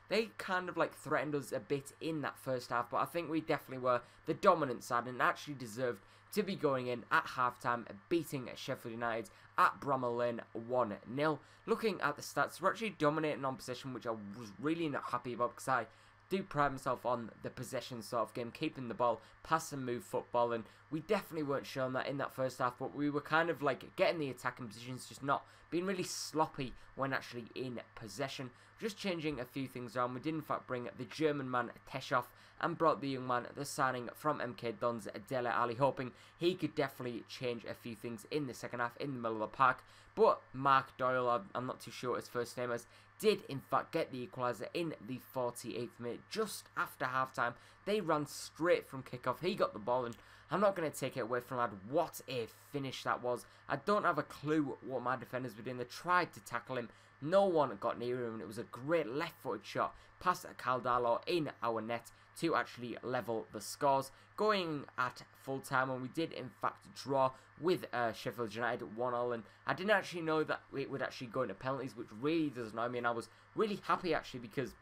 They kind of like threatened us a bit in that first half, but I think we definitely were the dominant side and actually deserved to be going in at halftime, beating Sheffield United at Bramall Lane 1-0. Looking at the stats, we're actually dominating on possession, which I was really not happy about because I do pride myself on the possession sort of game, keeping the ball, pass and move football, and we definitely weren't showing that in that first half, but we were kind of like getting the attacking positions, just not being really sloppy when actually in possession. Just changing a few things around, we did in fact bring the German man Teshoff and brought the young man, the signing from MK Dons, Dele Alli, hoping he could definitely change a few things in the second half in the middle of the park. But Mark Doyle, I'm not too sure what his first name is, did in fact get the equaliser in the 48th minute, just after half-time. They ran straight from kickoff. He got the ball, and I'm not going to take it away from lad. What a finish that was. I don't have a clue what my defenders were doing. They tried to tackle him. No one got near him, and it was a great left-footed shot past Caldalo in our net to actually level the scores. Going at full time, and we did in fact draw with Sheffield United 1-0, and I didn't actually know that it would actually go into penalties, which really does annoy me, and I was really happy actually because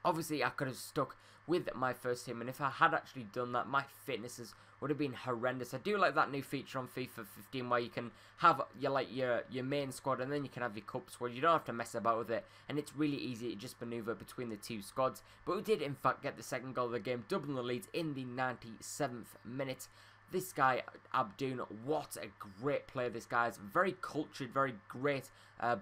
obviously I could have stuck with my first team, and if I had actually done that, my fitnesses would have been horrendous. I do like that new feature on FIFA 15 where you can have your main squad and then you can have your cup squad. You don't have to mess about with it, and it's really easy to just maneuver between the two squads. But we did in fact get the second goal of the game, doubling the lead in the 97th minute. This guy, Abdoun, what a great player this guy is. Very cultured, very great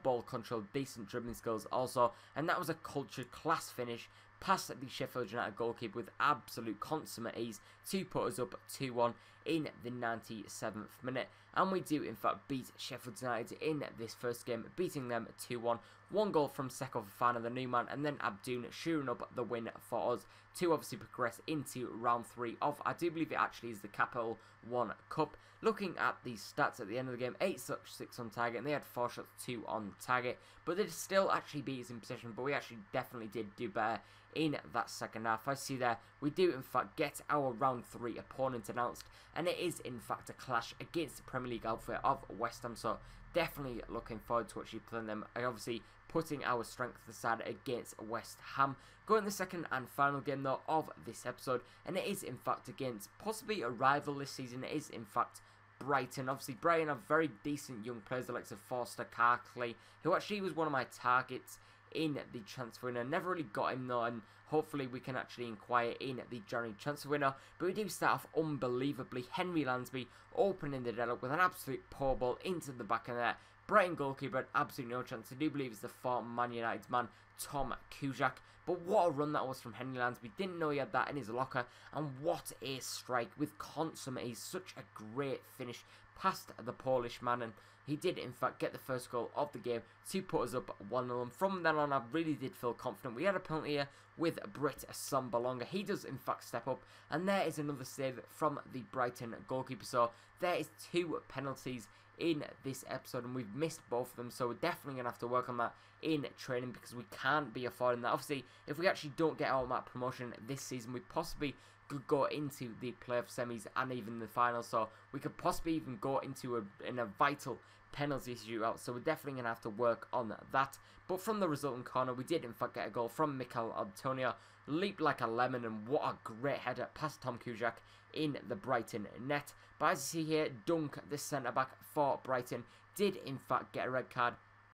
ball control, decent dribbling skills also. And that was a cultured class finish past the Sheffield United goalkeeper with absolute consummate ease to put us up 2-1 in the 97th minute. And we do in fact beat Sheffield United in this first game, beating them 2-1. One goal from Seko Fofana, the new man, and then Abdoun shoring up the win for us to obviously progress into round 3 of, I do believe it actually is the Capital One Cup. Looking at the stats at the end of the game, 8 shots, 6 on target, and they had 4 shots, 2 on target. But they still actually beat us in possession, but we actually definitely did do better in that second half. I see there, we do in fact get our round 3 opponent announced, and it is in fact a clash against the Premier League outfit of West Ham, so definitely looking forward to actually playing them. Obviously putting our strength aside against West Ham. Going the second and final game though of this episode, and it is in fact against possibly a rival this season. It is in fact Brighton. Obviously Brighton have very decent young players, the likes of Forster, Carclay, who actually was one of my targets in the transfer window. Never really got him though, and hopefully we can actually inquire in the January transfer window. But we do start off unbelievably. Henry Lansby opening the dead up with an absolute poor ball into the back of the net. Brighton goalkeeper had absolutely no chance. I do believe it's the former Man United's man, Tom Kuszczak. But what a run that was from Henry Lansby. Didn't know he had that in his locker. And what a strike with consummate. He's such a great finish past the Polish man. And he did in fact get the first goal of the game to put us up 1-0. And from then on I really did feel confident. We had a penalty here with Britt Assombalonga. He does in fact step up. And there is another save from the Brighton goalkeeper. So there is 2 penalties in this episode, and we've missed both of them, so we're definitely going to have to work on that in training because we can't be affording that. Obviously, if we actually don't get out of that promotion this season, we possibly could go into the playoff semis and even the final, so we could possibly even go into a vital penalty shootout, so we're definitely going to have to work on that. But from the resulting corner, we did in fact get a goal from Mikel Antonio, leaped like a lemon, and what a great header past Tom Kuszczak in the Brighton net. But as you see here, Dunk, the centre-back for Brighton, did in fact get a red card